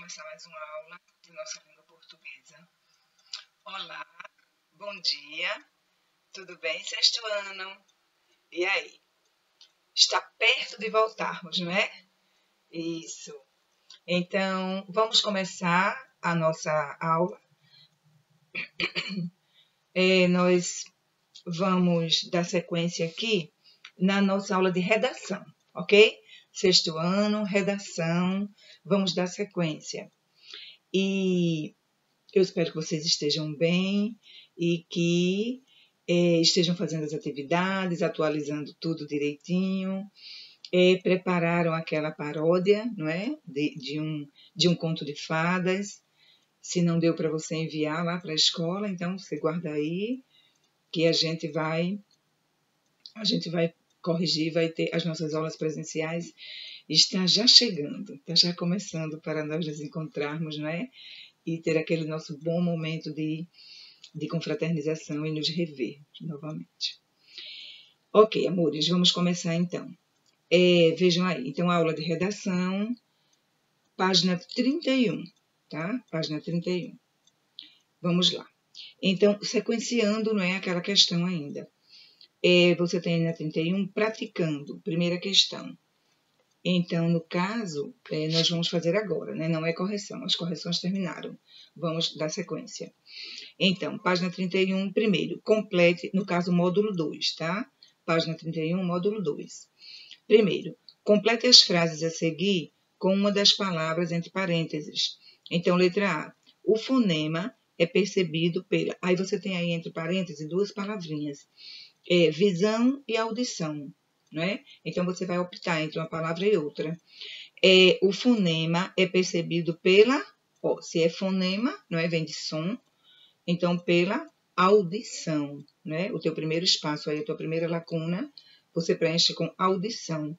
começar mais uma aula de nossa língua portuguesa. Olá, bom dia, tudo bem, sexto ano? E aí? Está perto de voltarmos, não é? Isso. Então, vamos começar a nossa aula. Nós vamos dar sequência aqui na nossa aula de redação, ok? Sexto ano, redação, vamos dar sequência. E eu espero que vocês estejam bem e que estejam fazendo as atividades, atualizando tudo direitinho. Prepararam aquela paródia, não é? De um conto de fadas. Se não deu para você enviar lá para a escola, então você guarda aí, que a gente vai corrigir, vai ter as nossas aulas presenciais. Está já chegando, está já começando para nós nos encontrarmos, não é? E ter aquele nosso bom momento de confraternização e nos rever novamente. Ok, amores, vamos começar então. Vejam aí, então, a aula de redação, página 31, tá? Página 31. Vamos lá. Então, sequenciando, não é aquela questão ainda. Você tem na 31, praticando, primeira questão. Então, no caso, nós vamos fazer agora, né? Não é correção, as correções terminaram. Vamos dar sequência. Então, página 31, primeiro, complete, no caso, módulo 2, tá? Página 31, módulo 2. Primeiro, complete as frases a seguir com uma das palavras entre parênteses. Então, letra A, o fonema é percebido pela... Aí você tem aí entre parênteses duas palavrinhas. Visão e audição, não é? Então, você vai optar entre uma palavra e outra. O fonema é percebido pela... se é fonema, não é? Vem de som. Então, pela audição, né? O teu primeiro espaço aí, a tua primeira lacuna, você preenche com audição.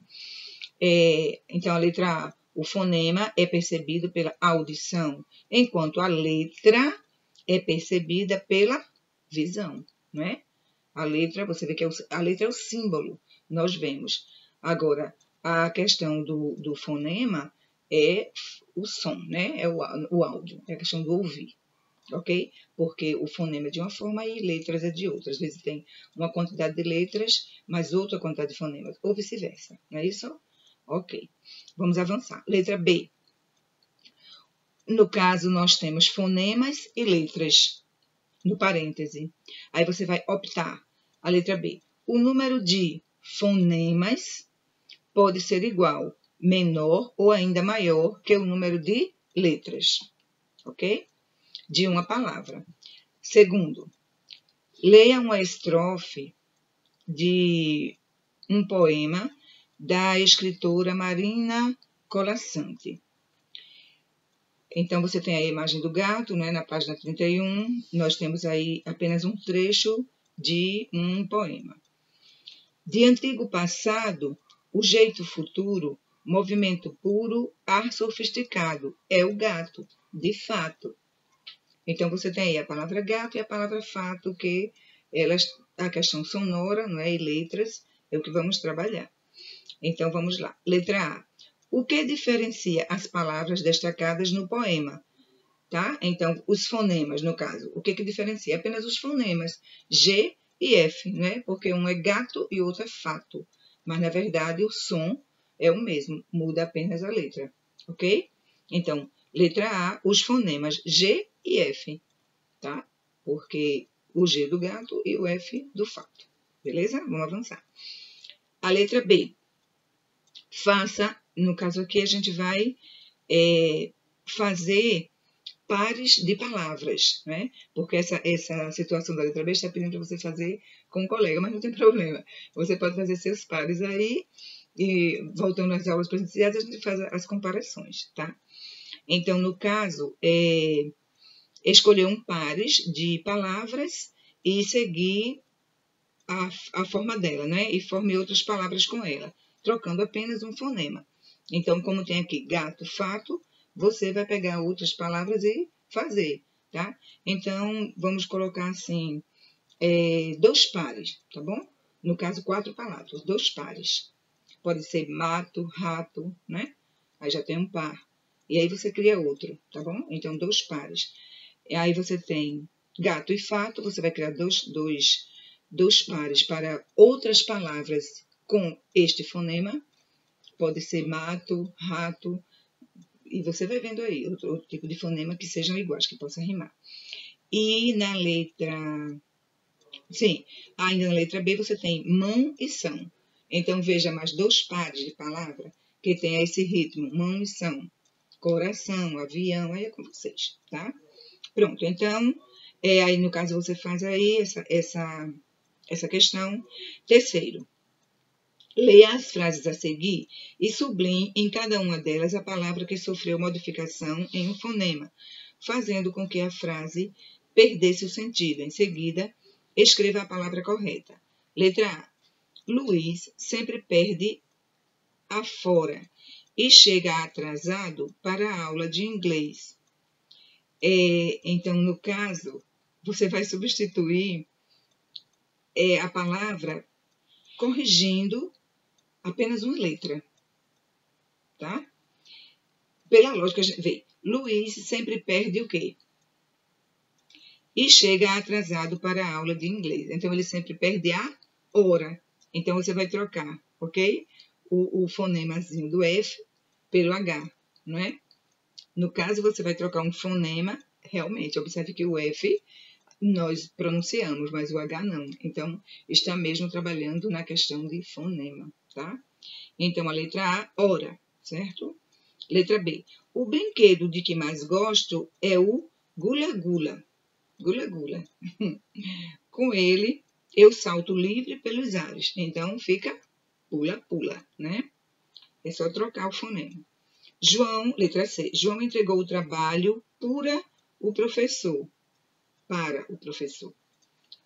Então, a letra A, o fonema é percebido pela audição, enquanto a letra é percebida pela visão, né? A letra, você vê que a letra é o símbolo, nós vemos. Agora, a questão do fonema é o som, né? É o áudio, é a questão do ouvir, ok? Porque o fonema é de uma forma e letras é de outra. Às vezes tem uma quantidade de letras, mas outra quantidade de fonemas, ou vice-versa, não é isso? Ok, vamos avançar. Letra B. No caso, nós temos fonemas e letras, no parêntese. Aí você vai optar. A letra B. O número de fonemas pode ser igual, menor ou ainda maior que o número de letras, ok? De uma palavra. Segundo, leia uma estrofe de um poema da escritora Marina Colasanti. Então, você tem aí a imagem do gato, né? Na página 31, nós temos aí apenas um trecho de um poema. De antigo passado, o jeito futuro, movimento puro, ar sofisticado, é o gato, de fato. Então, você tem aí a palavra gato e a palavra fato, que a questão sonora, não é? E letras, é o que vamos trabalhar. Então, vamos lá. Letra A. O que diferencia as palavras destacadas no poema? Tá? Então, os fonemas, no caso. O que diferencia? Apenas os fonemas. G e F, né? Porque um é gato e o outro é fato. Mas, na verdade, o som é o mesmo. Muda apenas a letra. Ok? Então, letra A, os fonemas G e F. Tá? Porque o G do gato e o F do fato. Beleza? Vamos avançar. A letra B. Faça, no caso aqui, a gente vai fazer pares de palavras, né? Porque essa situação da letra B está pedindo para você fazer com um colega, mas não tem problema. Você pode fazer seus pares aí e, voltando às aulas presenciais, a gente faz as comparações, tá? Então, no caso, escolher um pares de palavras e seguir a forma dela, né? E forme outras palavras com ela, trocando apenas um fonema. Então, como tem aqui gato, fato, você vai pegar outras palavras e fazer, tá? Então, vamos colocar assim, 2 pares, tá bom? No caso, 4 palavras, 2 pares. Pode ser mato, rato, né? Aí já tem um par. E aí você cria outro, tá bom? Então, 2 pares. E aí você tem gato e fato, você vai criar dois pares para outras palavras com este fonema. Pode ser mato, rato, e você vai vendo aí outro tipo de fonema que sejam iguais, que possa rimar. E na letra... Sim, ainda na letra B você tem mão e são. Então, veja mais 2 pares de palavra que tem esse ritmo, mão e são. Coração, avião, aí é com vocês, tá? Pronto, então, aí no caso você faz aí essa questão. Terceiro, leia as frases a seguir e sublinhe em cada uma delas a palavra que sofreu modificação em um fonema, fazendo com que a frase perdesse o sentido. Em seguida, escreva a palavra correta. Letra A. Luiz sempre perde a fora e chega atrasado para a aula de inglês. Então, no caso, você vai substituir a palavra corrigindo apenas uma letra, tá? Pela lógica, a gente vê, Luiz sempre perde o quê? E chega atrasado para a aula de inglês. Então, ele sempre perde a hora. Então, você vai trocar, ok? O fonemazinho do F pelo H, não é? No caso, você vai trocar um fonema, realmente, observe que o F nós pronunciamos, mas o H não. Então, está mesmo trabalhando na questão de fonema, tá? Então, a letra A, hora, certo? Letra B. O brinquedo de que mais gosto é o gula-gula. Gula-gula. Com ele, eu salto livre pelos ares. Então, fica pula-pula, né? É só trocar o fonema. João, letra C. João entregou o trabalho para o professor.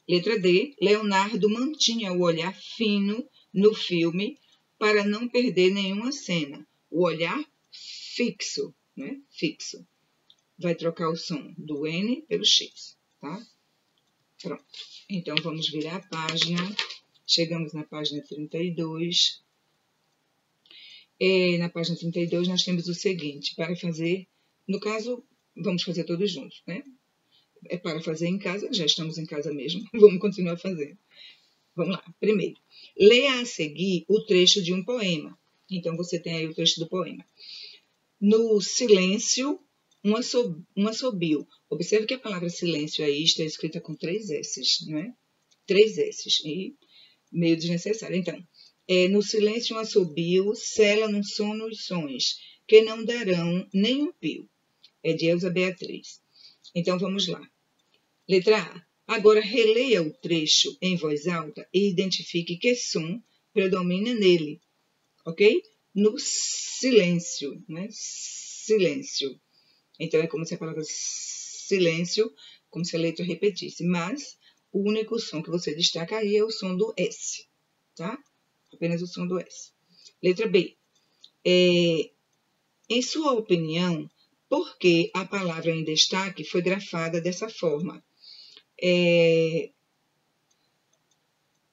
Letra D. Leonardo mantinha o olhar fino no filme para não perder nenhuma cena. O olhar fixo, né? Fixo. Vai trocar o som do N pelo X, tá? Pronto. Então, vamos virar a página. Chegamos na página 32. Na página 32, nós temos o seguinte, para fazer, no caso, vamos fazer todos juntos, né? É para fazer em casa, já estamos em casa mesmo, vamos continuar fazendo. Vamos lá. Primeiro, leia a seguir o trecho de um poema. Então, você tem aí o trecho do poema. No silêncio, um assobio. Observe que a palavra silêncio aí está escrita com 3 S's, né? 3 S's, e meio desnecessário. Então, no silêncio um assobio, cela num sono os sons, que não darão nem um pio. É de Elza Beatriz. Então, vamos lá. Letra A. Agora, releia o trecho em voz alta e identifique que som predomina nele, ok? No silêncio, né? Silêncio. Então, é como se a palavra silêncio, como se a letra repetisse, mas o único som que você destaca aí é o som do S, tá? Apenas o som do S. Letra B. Em sua opinião, por que a palavra em destaque foi grafada dessa forma? O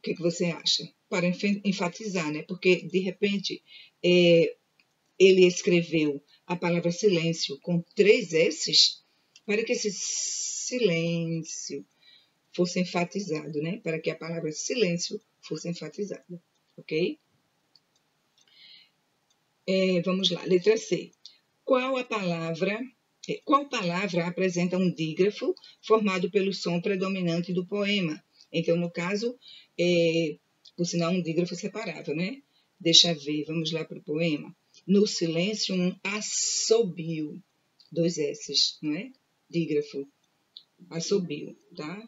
que você acha? Para enfatizar, né? Porque, de repente, ele escreveu a palavra silêncio com 3 S's para que esse silêncio fosse enfatizado, né? Para que a palavra silêncio fosse enfatizada, ok? Vamos lá, letra C. Qual palavra apresenta um dígrafo formado pelo som predominante do poema? Então, no caso, por sinal, um dígrafo separável, né? Deixa ver, vamos lá para o poema. No silêncio, um assobio. 2 S's, não é? Dígrafo. Assobio, tá?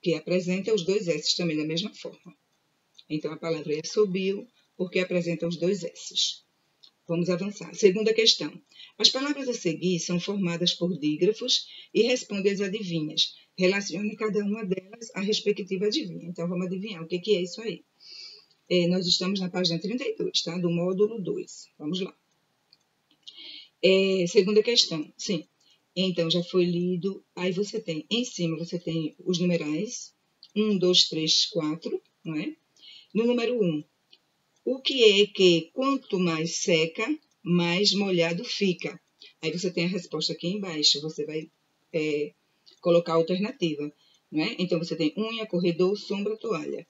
Que apresenta os 2 S's também da mesma forma. Então, a palavra é assobio, porque apresenta os 2 S's. Vamos avançar. Segunda questão. As palavras a seguir são formadas por dígrafos e respondem às adivinhas. Relacione cada uma delas à respectiva adivinha. Então, vamos adivinhar o que é isso aí. Nós estamos na página 32, tá? Do módulo 2. Vamos lá. Segunda questão. Sim. Então, já foi lido. Aí você tem, em cima, você tem os numerais. 1, 2, 3, 4, não é? No número 1. O que é que, quanto mais seca, mais molhado fica. Aí você tem a resposta aqui embaixo. Você vai colocar a alternativa, não é? Então, você tem unha, corredor, sombra, toalha.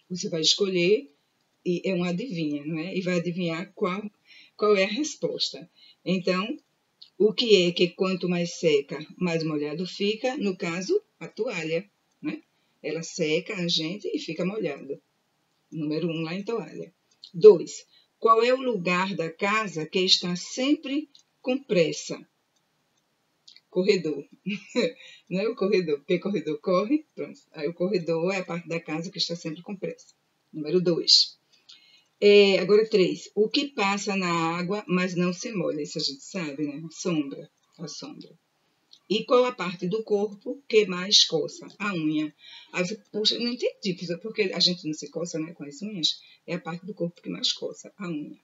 Você vai escolher e é uma adivinha, não é? E vai adivinhar qual é a resposta. Então, o que é que quanto mais seca, mais molhado fica? No caso, a toalha, né? Ela seca a gente e fica molhada. Número 1 lá em toalha. 2. Qual é o lugar da casa que está sempre com pressa? Corredor. Não é o corredor, porque corredor corre, pronto. Aí o corredor é a parte da casa que está sempre com pressa. Número 2. Agora 3. O que passa na água, mas não se molha? Isso a gente sabe, né? A sombra. E qual a parte do corpo que mais coça? A unha. Aí você, puxa, não entendi, porque a gente não se coça, né, com as unhas. É a parte do corpo que mais coça, a unha.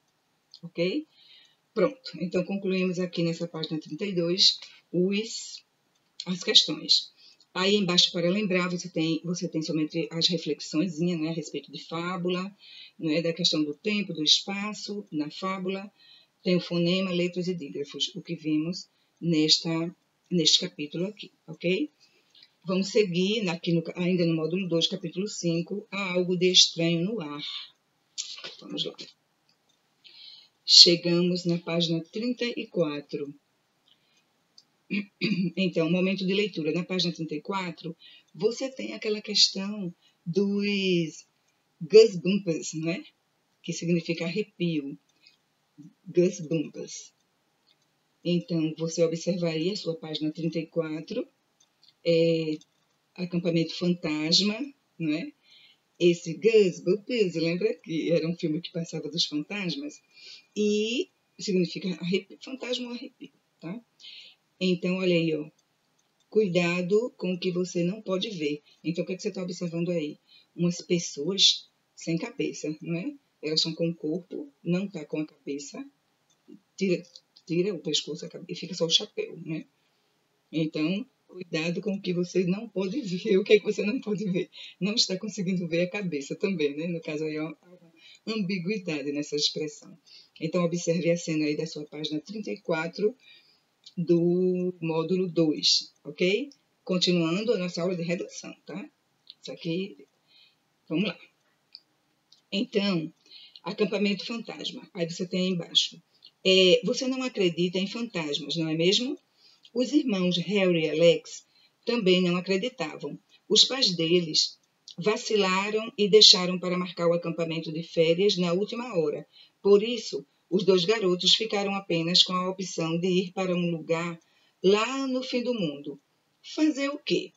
Ok? Pronto. Então, concluímos aqui nessa página 32 as questões. Aí embaixo, para lembrar, você tem somente as reflexões, né, a respeito de fábula, né, da questão do tempo, do espaço, na fábula. Tem o fonema, letras e dígrafos, o que vimos neste capítulo aqui, ok? Vamos seguir aqui ainda no módulo 2, capítulo 5, há algo de estranho no ar. Vamos lá. Chegamos na página 34. Então, momento de leitura. Na página 34, você tem aquela questão dos goosebumps, não é? Que significa arrepio. Goosebumps. Então, você observaria a sua página 34, acampamento fantasma, não é? Esse Goosebumps, lembra que era um filme que passava dos fantasmas? E significa arrepio, fantasma ou arrepio, tá? Então, olha aí, ó. Cuidado com o que você não pode ver. Então, o que você está observando aí? Umas pessoas sem cabeça, não é? Elas estão com o corpo, não está com a cabeça. Tira o pescoço e fica só o chapéu, né? Então, cuidado com o que você não pode ver. O que é que você não pode ver? Não está conseguindo ver a cabeça também, né? No caso, aí há uma ambiguidade nessa expressão. Então, observe a cena aí da sua página 34 do módulo 2, ok? Continuando a nossa aula de redação, tá? Isso aqui, vamos lá. Então, acampamento fantasma. Aí você tem aí embaixo. Você não acredita em fantasmas, não é mesmo? Os irmãos Harry e Alex também não acreditavam. Os pais deles vacilaram e deixaram para marcar o acampamento de férias na última hora. Por isso, os dois garotos ficaram apenas com a opção de ir para um lugar lá no fim do mundo. Fazer o quê?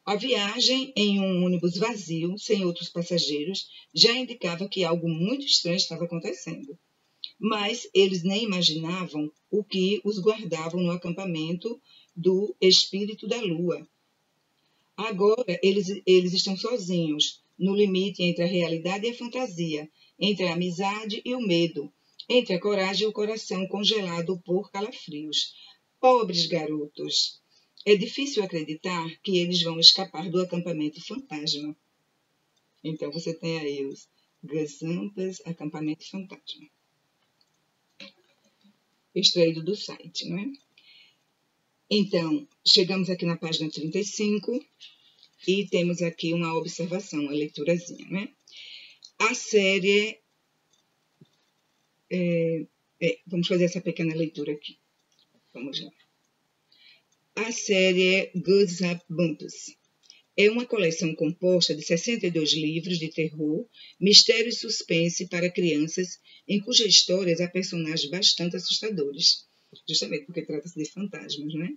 A viagem em um ônibus vazio, sem outros passageiros, já indicava que algo muito estranho estava acontecendo. Mas eles nem imaginavam o que os guardavam no acampamento do Espírito da Lua. Agora eles estão sozinhos, no limite entre a realidade e a fantasia, entre a amizade e o medo, entre a coragem e o coração congelado por calafrios. Pobres garotos! É difícil acreditar que eles vão escapar do acampamento fantasma. Então você tem aí os Goosebumps, acampamento fantasma. Extraído do site, não é? Então, chegamos aqui na página 35 e temos aqui uma observação, uma leiturazinha, né? A série... vamos fazer essa pequena leitura aqui. Vamos lá. A série Goosebumps é uma coleção composta de 62 livros de terror, mistério e suspense para crianças, em cujas histórias há personagens bastante assustadores, justamente porque trata-se de fantasmas, né?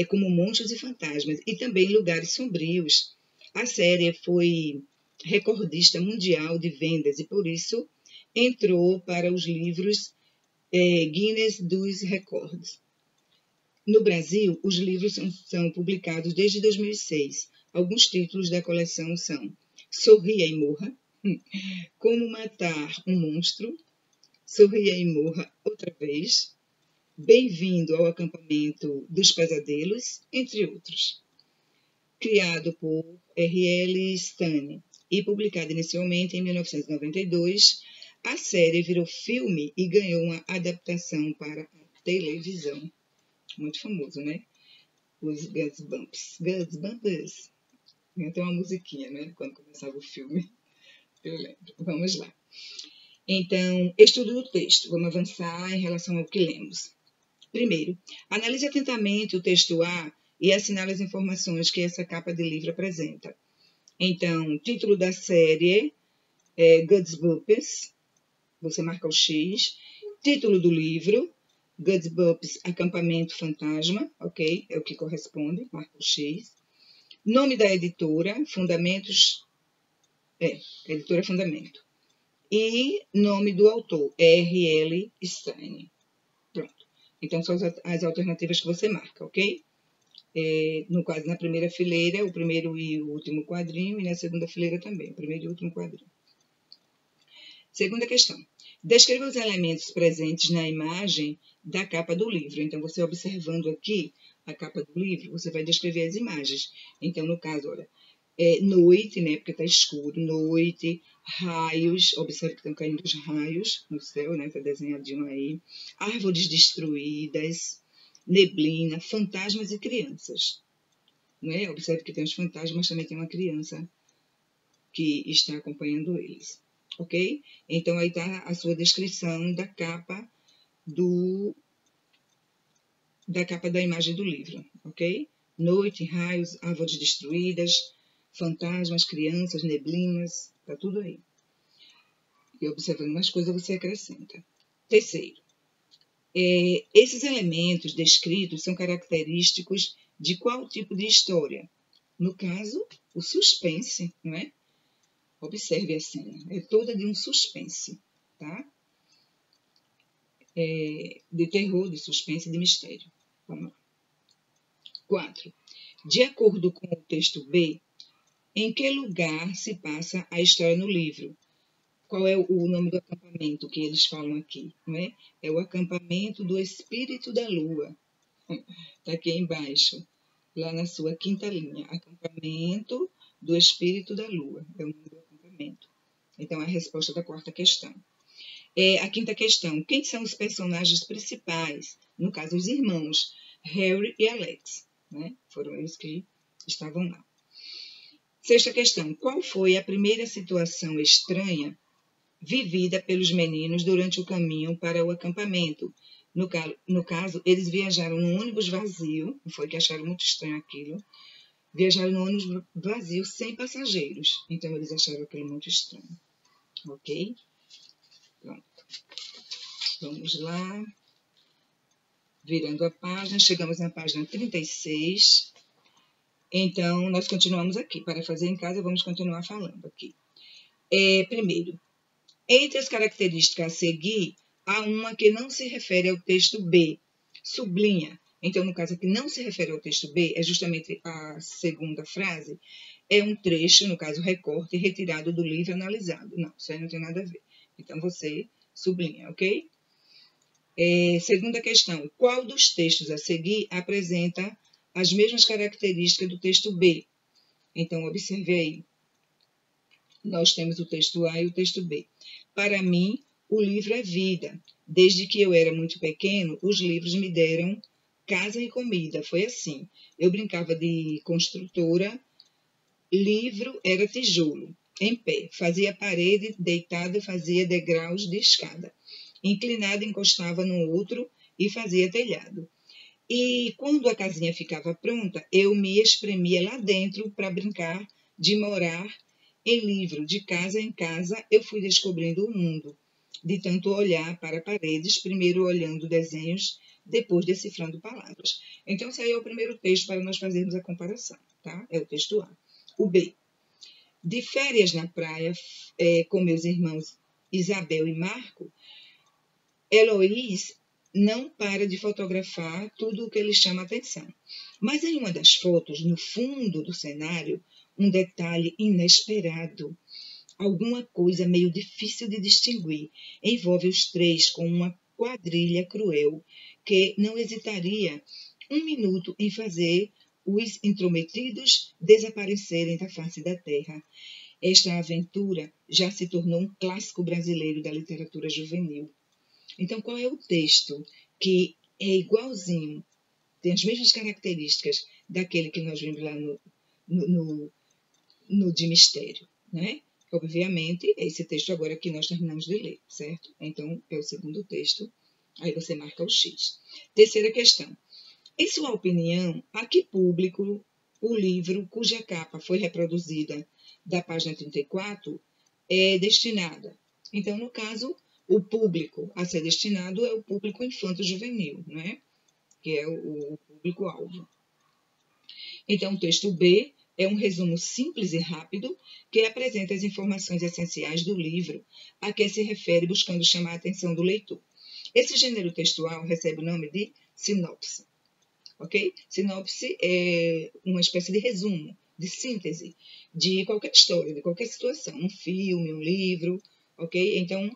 Como monstros e fantasmas, e também lugares sombrios. A série foi recordista mundial de vendas e, por isso, entrou para os livros Guinness dos Recordes. No Brasil, os livros são publicados desde 2006. Alguns títulos da coleção são Sorria e Morra, Como Matar um Monstro, Sorria e Morra outra vez, Bem-vindo ao Acampamento dos Pesadelos, entre outros. Criado por R.L. Stine e publicado inicialmente em 1992, A série virou filme e ganhou uma adaptação para a televisão. Muito famoso, né? Os Goosebumps. Goosebumps. Tem uma musiquinha, né? Quando começava o filme. Eu lembro. Vamos lá. Então, estudo do texto. Vamos avançar em relação ao que lemos. Primeiro, analise atentamente o texto A e assinale as informações que essa capa de livro apresenta. Então, título da série é Goosebumps. Você marca o X. Título do livro, Goosebumps, Acampamento Fantasma, ok? É o que corresponde, marca o X. Nome da editora, Fundamentos, editora Fundamento. E nome do autor, R.L. Stine. Pronto. Então, são as alternativas que você marca, ok? No caso, na primeira fileira, o primeiro e o último quadrinho, e na segunda fileira também, o primeiro e o último quadrinho. Segunda questão. Descreva os elementos presentes na imagem da capa do livro. Então, você observando aqui a capa do livro, você vai descrever as imagens. Então, no caso, olha, noite, né, porque está escuro, noite, raios, observe que estão caindo os raios no céu, né, está desenhadinho aí, árvores destruídas, neblina, fantasmas e crianças. Né? Observe que tem os fantasmas, mas também tem uma criança que está acompanhando eles. Ok? Então, aí está a sua descrição da capa da imagem do livro, ok? Noite, raios, árvores destruídas, fantasmas, crianças, neblinas, tá tudo aí. E observando mais coisas, você acrescenta. Terceiro, esses elementos descritos são característicos de qual tipo de história? No caso, o suspense, não é? Observe a cena, é toda de um suspense, tá? De terror, de suspense e de mistério. Vamos lá. 4. De acordo com o texto B, em que lugar se passa a história no livro? Qual é o nome do acampamento que eles falam aqui? Não é? É o acampamento do Espírito da Lua. Está aqui embaixo, lá na sua quinta linha. Acampamento do Espírito da Lua. É o nome do acampamento. Então, é a resposta da quarta questão. A quinta questão. Quem são os personagens principais? No caso, os irmãos Harry e Alex. Né? Foram eles que estavam lá. Sexta questão. Qual foi a primeira situação estranha vivida pelos meninos durante o caminho para o acampamento? No caso, eles viajaram num ônibus vazio, foi que acharam muito estranho aquilo, viajaram num ônibus vazio sem passageiros, então eles acharam aquilo muito estranho, ok? Pronto. Vamos lá, virando a página, chegamos na página 36, então nós continuamos aqui, para fazer em casa vamos continuar falando aqui. Primeiro, entre as características a seguir, há uma que não se refere ao texto B. Sublinha. Então, no caso aqui, não se refere ao texto B, é justamente a segunda frase. É um trecho, no caso, recorte, retirado do livro analisado. Não, isso aí não tem nada a ver. Então, você sublinha, ok? Segunda questão. Qual dos textos a seguir apresenta as mesmas características do texto B? Então, observe aí. Nós temos o texto A e o texto B. Para mim, o livro é vida. Desde que eu era muito pequeno, os livros me deram casa e comida. Foi assim. Eu brincava de construtora, livro era tijolo, em pé. Fazia parede, deitada, fazia degraus de escada. Inclinada, encostava no outro e fazia telhado. E quando a casinha ficava pronta, eu me espremia lá dentro para brincar de morar em livro. De casa em casa, eu fui descobrindo o mundo, de tanto olhar para paredes, primeiro olhando desenhos, depois decifrando palavras. Então, esse aí é o primeiro texto para nós fazermos a comparação, tá? É o texto A. O B. De férias na praia, com meus irmãos Isabel e Marco, Eloís não para de fotografar tudo o que lhe chama a atenção. Mas em uma das fotos, no fundo do cenário, um detalhe inesperado. Alguma coisa meio difícil de distinguir. Envolve os três com uma quadrilha cruel que não hesitaria um minuto em fazer os intrometidos desaparecerem da face da terra. esta aventura já se tornou um clássico brasileiro da literatura juvenil. Então, qual é o texto que é igualzinho, tem as mesmas características daquele que nós vimos lá no de mistério, né? Obviamente, é esse texto agora que nós terminamos de ler, certo? Então, é o segundo texto, aí você marca o X. Terceira questão. Em sua opinião, a que público o livro, cuja capa foi reproduzida da página 34, é destinada? Então, no caso, o público a ser destinado é o público infanto-juvenil, né? Que é o público-alvo. Então, o texto B é um resumo simples e rápido que apresenta as informações essenciais do livro a que se refere, buscando chamar a atenção do leitor. Esse gênero textual recebe o nome de sinopse. Ok? Sinopse é uma espécie de resumo, de síntese de qualquer história, de qualquer situação, um filme, um livro, ok? Então,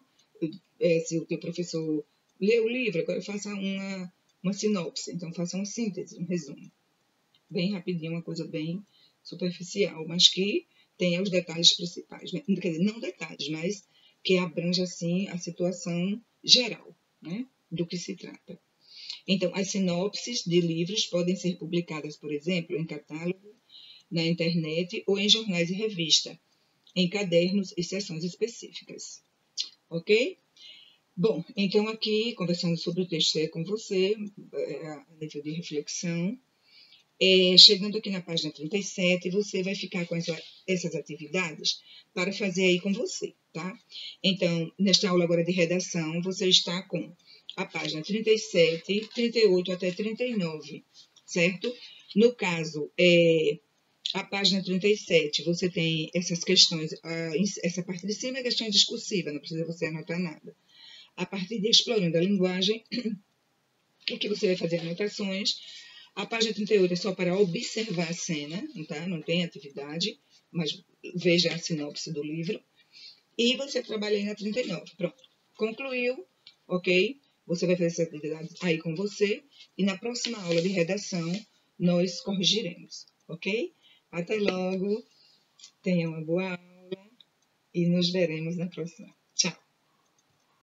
se o teu professor lê o livro, agora faça uma sinopse, então faça uma síntese, um resumo. Bem rapidinho, uma coisa bem superficial, mas que tenha os detalhes principais. Quer dizer, não detalhes, mas que abrange, assim, a situação geral, né, do que se trata. Então, as sinopses de livros podem ser publicadas, por exemplo, em catálogo, na internet ou em jornais e revistas, em cadernos e seções específicas. Ok? Bom, então aqui, conversando sobre o texto com você, a nível de reflexão, chegando aqui na página 37, você vai ficar com essas atividades para fazer aí com você, tá? Então, nesta aula agora de redação, você está com a página 37, 38 até 39, certo? No caso, a página 37, você tem essas questões, essa parte de cima é questão discursiva, não precisa você anotar nada. A partir de explorando a linguagem, em que você vai fazer anotações. A página 38 é só para observar a cena, tá? Não tem atividade, mas veja a sinopse do livro. E você trabalha aí na 39. Pronto. Concluiu, ok? Você vai fazer essa atividade aí com você. E na próxima aula de redação, nós corrigiremos, ok? Até logo. Tenha uma boa aula e nos veremos na próxima.